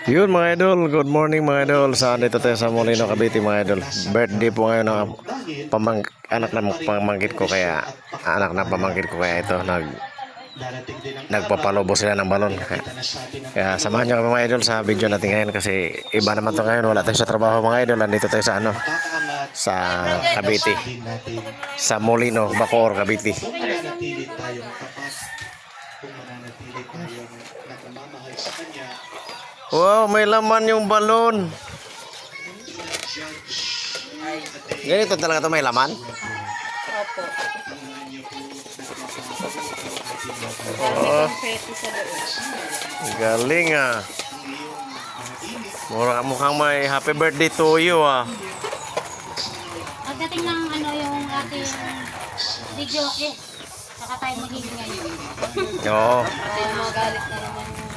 Yun mga idol, good morning mga idol. Saan dito tayo sa Molino, Cavite mga idol. Birthday po ngayon ng anak ng pamangkin ko, kaya ito nagpapalobo sila ng balon. Kaya samahan nyo kami mga idol sa video natin ngayon, kasi iba naman to ngayon. Wala tayo sa trabaho mga idol. Nandito tayo sa sa Cavite, sa Molino, Bacoor, Cavite. Kung mananatili tayong tapat, kung mananatili tayong nagmamahal sa Kanya, Wow, may laman yung balon. Ganito talaga to, may laman? Opo. Oh, galing ah. Mukhang may happy birthday to you ah. Pagdating ng yung ating video, saka tayo magiging ngayon. Oo. Kasi magalit na naman yung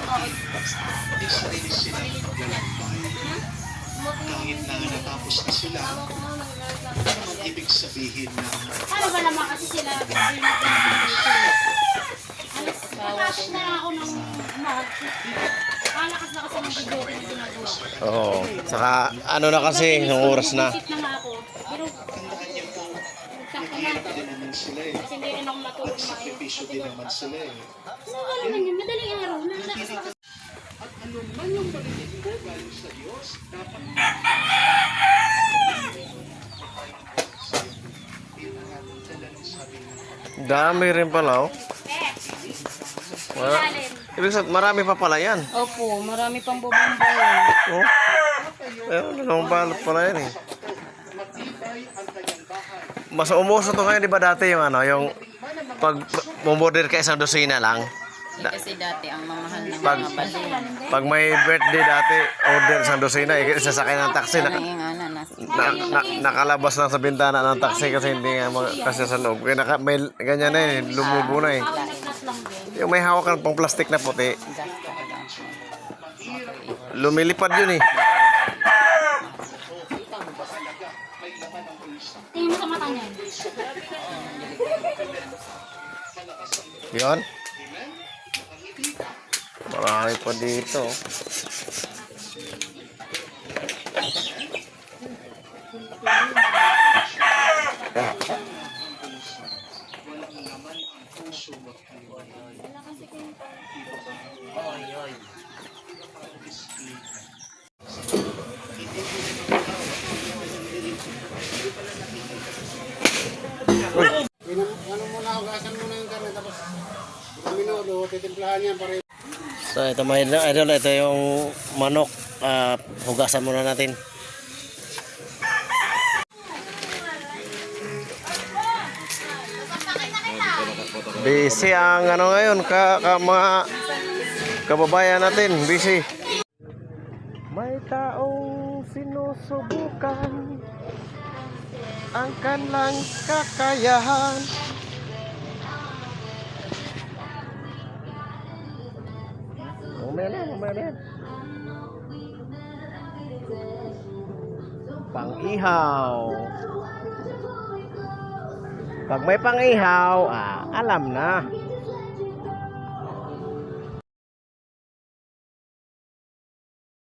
kahit na natapos na sila, ang ibig sabihin na ano ba naman kasi sila Nakash na ako ng mahal. Kalakas na kasi ng video na ginagawa. Oo. Saka ano na kasi, yung oras na. Isip na nga ako. Pero sakto na. naman sila Kasi hindi rin ako matulog na sakripisyo din naman sila So ano man yun, madaling araw na. At ano man yung pagiging ko galing sa Diyos, dapat Dami rin pala oh. Ibig sabihin, marami pa pala yan. Opo, marami pang bubomba yun. Oh. Ayun, dalawang balot pala yan eh. Mas umuso to ngayon, di ba dati yung pag bumorder ka isang dosina lang. Kasi dati ang mamahal ng Pag, mga balon. pag may birthday dati, order isang dosina, sasakay ng taxi. Nakalabas lang sa bintana ng taxi kasi hindi nga kasi sa loob. Kaya may ganyan na eh, lumubo na eh. Yung may hawakan pang plastic na puti, lumilipad yun eh. Tingin mo sa mata niya. Yun. Marami pa dito. Ano muna, hugasan muna yung karne, tapos minuto, titimplahan yan para. So ito mga idol, ito yung manok. Hugasan muna natin. Busy ang ngayon, mga kababayan natin, busy. May taong sinusubukan ang kanilang kakayahan. Mamaya na. Pang-ihaw. Pag may pang-ihaw, alam na.